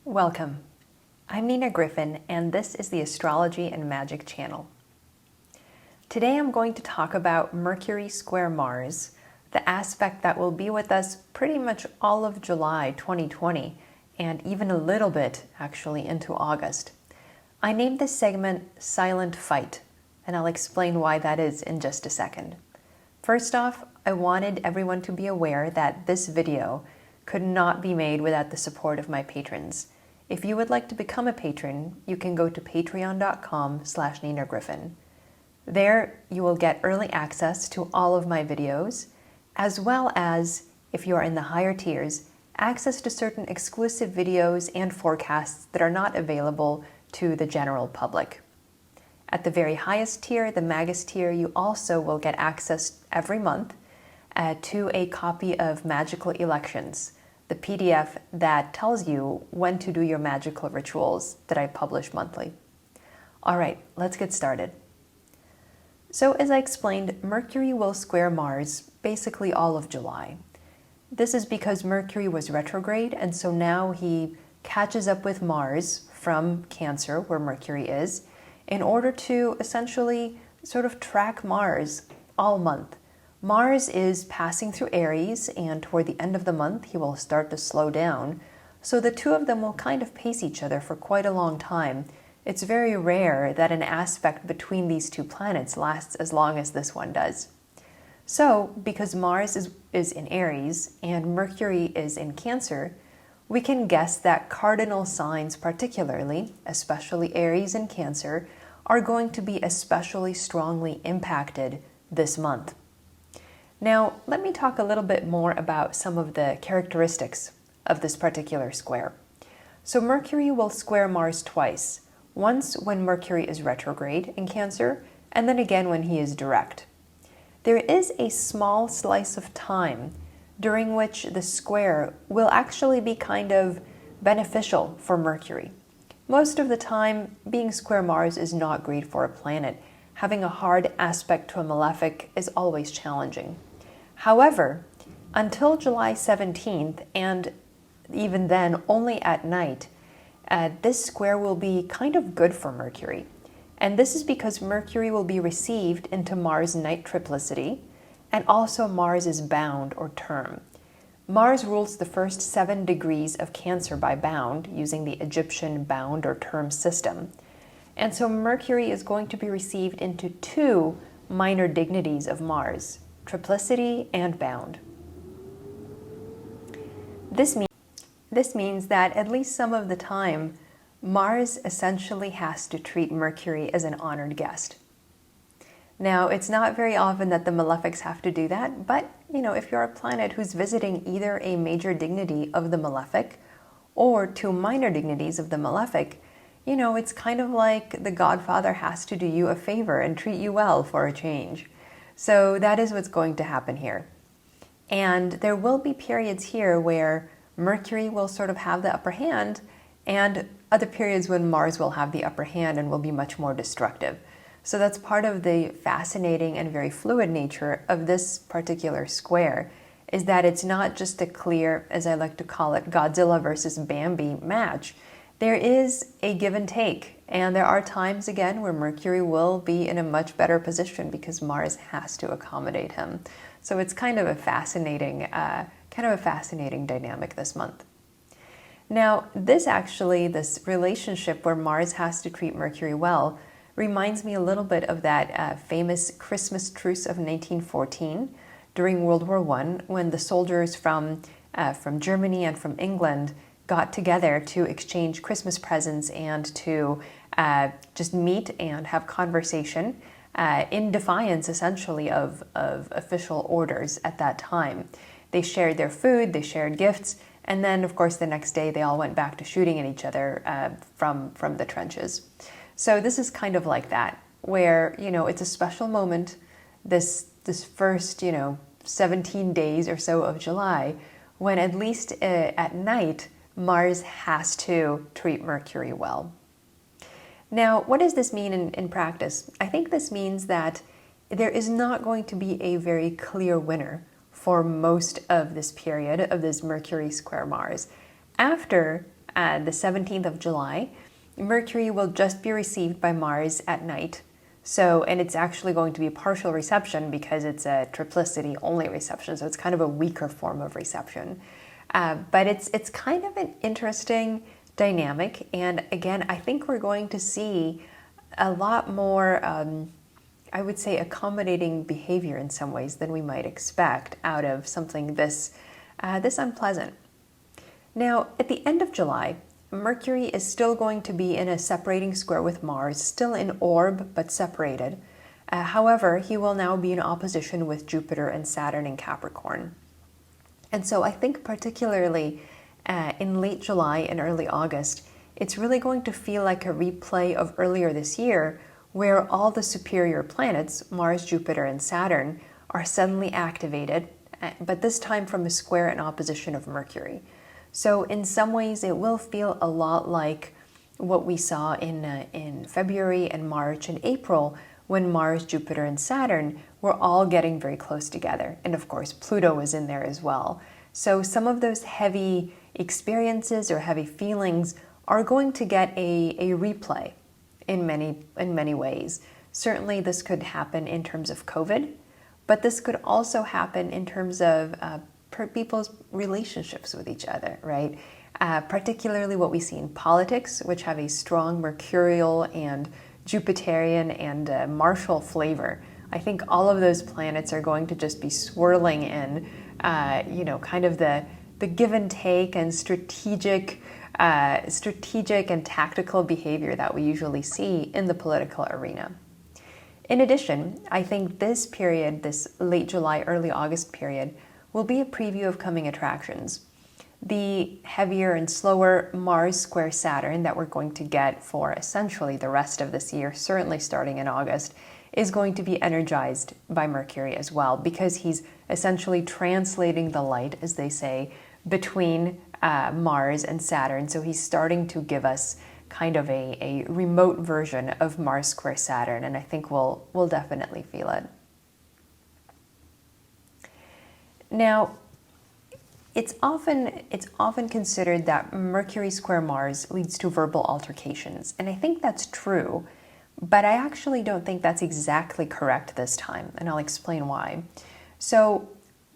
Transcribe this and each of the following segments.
Welcome. I'm Nina Griffin, and this is the Astrology and Magic channel. Today I'm going to talk about Mercury square Mars, the aspect that will be with us pretty much all of July 2020, and even a little bit actually into August. I named this segment Silent Fight, and I'll explain why that is in just a second. First off, I wanted everyone to be aware that this video could not be made without the support of my patrons. If you would like to become a patron, you can go to patreon.com/NinaGriffin. There, you will get early access to all of my videos, as well as, if you are in the higher tiers, access to certain exclusive videos and forecasts that are not available to the general public. At the very highest tier, the Magus tier, you also will get access every month to a copy of Magical Elections, the PDF that tells you when to do your magical rituals that I publish monthly. All right, let's get started. So as I explained, Mercury will square Mars basically all of July. This is because Mercury was retrograde, and so now he catches up with Mars from Cancer, where Mercury is, in order to essentially sort of track Mars all month. Mars is passing through Aries, and toward the end of the month he will start to slow down, so the two of them will kind of pace each other for quite a long time. It's very rare that an aspect between these two planets lasts as long as this one does. So, because Mars is in Aries and Mercury is in Cancer, we can guess that cardinal signs particularly, especially Aries and Cancer, are going to be especially strongly impacted this month. Now, let me talk a little bit more about some of the characteristics of this particular square. So Mercury will square Mars twice, once when Mercury is retrograde in Cancer, and then again when he is direct. There is a small slice of time during which the square will actually be kind of beneficial for Mercury. Most of the time, being square Mars is not great for a planet. Having a hard aspect to a malefic is always challenging. However, until July 17th, and even then only at night, this square will be kind of good for Mercury. And this is because Mercury will be received into Mars' night triplicity, and also Mars is bound or term. Mars rules the first 7 degrees of Cancer by bound, using the Egyptian bound or term system. And so Mercury is going to be received into 2 minor dignities of Mars, triplicity and bound. This means that at least some of the time, Mars essentially has to treat Mercury as an honored guest. Now, it's not very often that the malefics have to do that, but if you're a planet who's visiting either a major dignity of the malefic or 2 minor dignities of the malefic, it's kind of like the Godfather has to do you a favor and treat you well for a change. So that is what's going to happen here. And there will be periods here where Mercury will sort of have the upper hand, and other periods when Mars will have the upper hand and will be much more destructive. So that's part of the fascinating and very fluid nature of this particular square, is that it's not just a clear, as I like to call it, Godzilla versus Bambi match. There is a give and take, and there are times again where Mercury will be in a much better position because Mars has to accommodate him. So it's kind of a fascinating dynamic this month. Now, this relationship where Mars has to treat Mercury well reminds me a little bit of that famous Christmas truce of 1914 during World War I, when the soldiers from Germany and from England got together to exchange Christmas presents and to just meet and have conversation in defiance, essentially, of official orders at that time. They shared their food, they shared gifts, and then, of course, the next day they all went back to shooting at each other from the trenches. So this is kind of like that, where, it's a special moment, this first, 17 days or so of July, when at least at night, Mars has to treat Mercury well. Now, what does this mean in practice? I think this means that there is not going to be a very clear winner for most of this period of this Mercury square Mars. After the 17th of July, Mercury will just be received by Mars at night. So, and it's actually going to be a partial reception because it's a triplicity only reception. So it's kind of a weaker form of reception. But it's kind of an interesting dynamic. And again, I think we're going to see a lot more, I would say, accommodating behavior in some ways than we might expect out of something this unpleasant. Now, at the end of July, Mercury is still going to be in a separating square with Mars, still in orb, but separated. However, he will now be in opposition with Jupiter and Saturn in Capricorn. And so I think particularly in late July and early August, it's really going to feel like a replay of earlier this year, where all the superior planets, Mars, Jupiter, and Saturn, are suddenly activated, but this time from a square in opposition of Mercury. So in some ways, it will feel a lot like what we saw in February and March and April, when Mars, Jupiter, and Saturn were all getting very close together. And of course, Pluto was in there as well. So some of those heavy experiences or heavy feelings are going to get a replay in many ways. Certainly this could happen in terms of COVID, but this could also happen in terms of people's relationships with each other, right? Particularly what we see in politics, which have a strong Mercurial and Jupiterian and martial flavor. I think all of those planets are going to just be swirling in, kind of the give and take and strategic and tactical behavior that we usually see in the political arena. In addition, I think this period, this late July, early August period, will be a preview of coming attractions. The heavier and slower Mars square Saturn that we're going to get for essentially the rest of this year, certainly starting in August, is going to be energized by Mercury as well, because he's essentially translating the light, as they say, between Mars and Saturn. So he's starting to give us kind of a remote version of Mars square Saturn, and I think we'll definitely feel it. Now, it's often considered that Mercury square Mars leads to verbal altercations, and I think that's true, but I actually don't think that's exactly correct this time, and I'll explain why. So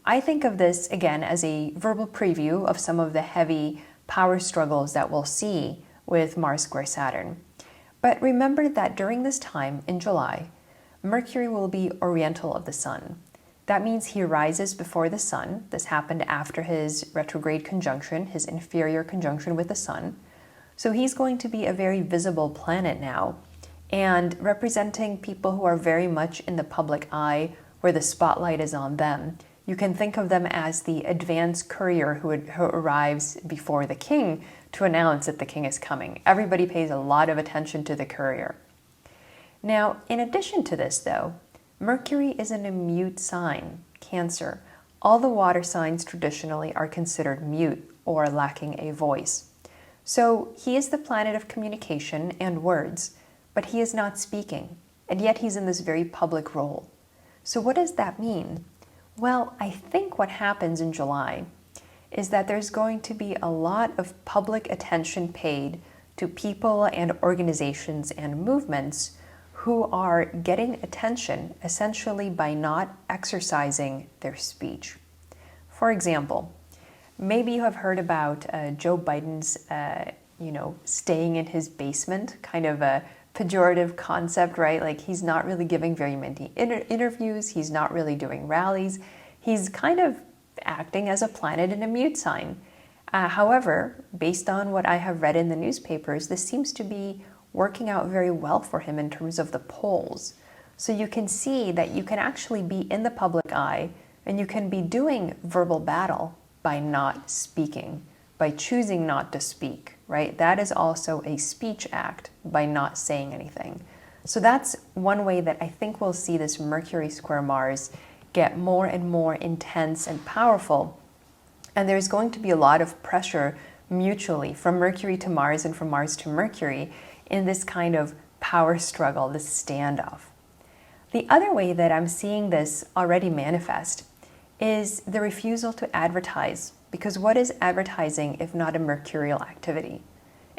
I think of this, again, as a verbal preview of some of the heavy power struggles that we'll see with Mars square Saturn. But remember that during this time, in July, Mercury will be oriental of the Sun. That means he rises before the Sun. This happened after his retrograde conjunction, his inferior conjunction with the Sun. So he's going to be a very visible planet now, and representing people who are very much in the public eye, where the spotlight is on them. You can think of them as the advance courier who arrives before the king to announce that the king is coming. Everybody pays a lot of attention to the courier. Now, in addition to this, though, Mercury is in a mute sign, Cancer. All the water signs traditionally are considered mute or lacking a voice. So he is the planet of communication and words, but he is not speaking, and yet he's in this very public role. So what does that mean? Well, I think what happens in July is that there's going to be a lot of public attention paid to people and organizations and movements who are getting attention essentially by not exercising their speech. For example, maybe you have heard about Joe Biden's, staying in his basement, kind of a pejorative concept, right? Like he's not really giving very many interviews, he's not really doing rallies, he's kind of acting as a planet in a mute sign. However, based on what I have read in the newspapers, this seems to be working out very well for him in terms of the polls. So you can see that you can actually be in the public eye and you can be doing verbal battle by not speaking, by choosing not to speak, right? That is also a speech act by not saying anything. So that's one way that I think we'll see this Mercury square Mars get more and more intense and powerful. And there's going to be a lot of pressure mutually from Mercury to Mars and from Mars to Mercury in this kind of power struggle, this standoff. The other way that I'm seeing this already manifest is the refusal to advertise, because what is advertising if not a mercurial activity?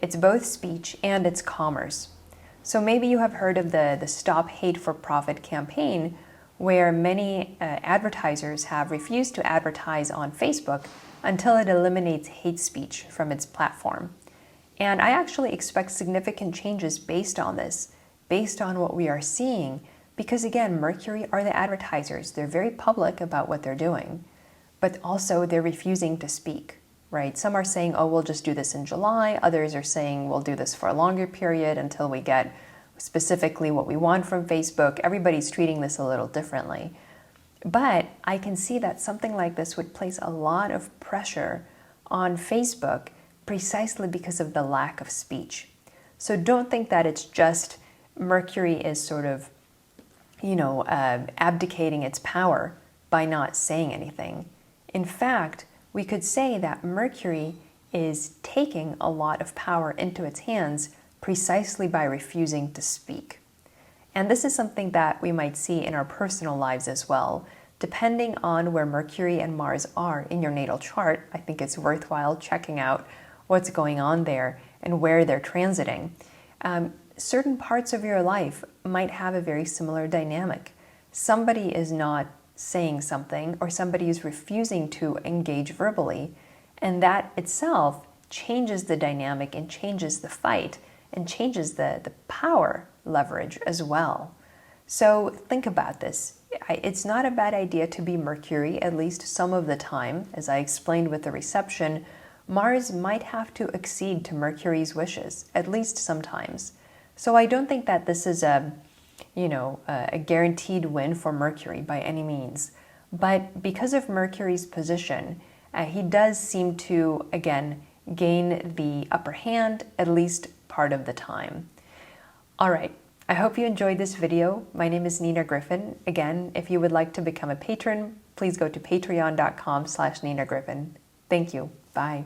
It's both speech and it's commerce. So maybe you have heard of the Stop Hate for Profit campaign, where many advertisers have refused to advertise on Facebook until it eliminates hate speech from its platform. And I actually expect significant changes based on this, based on what we are seeing, because again, Mercury are the advertisers. They're very public about what they're doing, but also they're refusing to speak, right? Some are saying, oh, we'll just do this in July. Others are saying we'll do this for a longer period until we get specifically what we want from Facebook. Everybody's treating this a little differently. But I can see that something like this would place a lot of pressure on Facebook precisely because of the lack of speech. So don't think that it's just Mercury is sort of, abdicating its power by not saying anything. In fact, we could say that Mercury is taking a lot of power into its hands precisely by refusing to speak. And this is something that we might see in our personal lives as well. Depending on where Mercury and Mars are in your natal chart, I think it's worthwhile checking out what's going on there and where they're transiting. Certain parts of your life might have a very similar dynamic. Somebody is not saying something, or somebody is refusing to engage verbally, and that itself changes the dynamic and changes the fight and changes the power leverage as well. So think about this. It's not a bad idea to be Mercury, at least some of the time. As I explained with the reception, Mars might have to accede to Mercury's wishes, at least sometimes. So I don't think that this is a guaranteed win for Mercury by any means. But because of Mercury's position, he does seem to, again, gain the upper hand, at least part of the time. All right, I hope you enjoyed this video. My name is Nina Griffin. Again, if you would like to become a patron, please go to patreon.com/Nina Griffin. Thank you. Bye.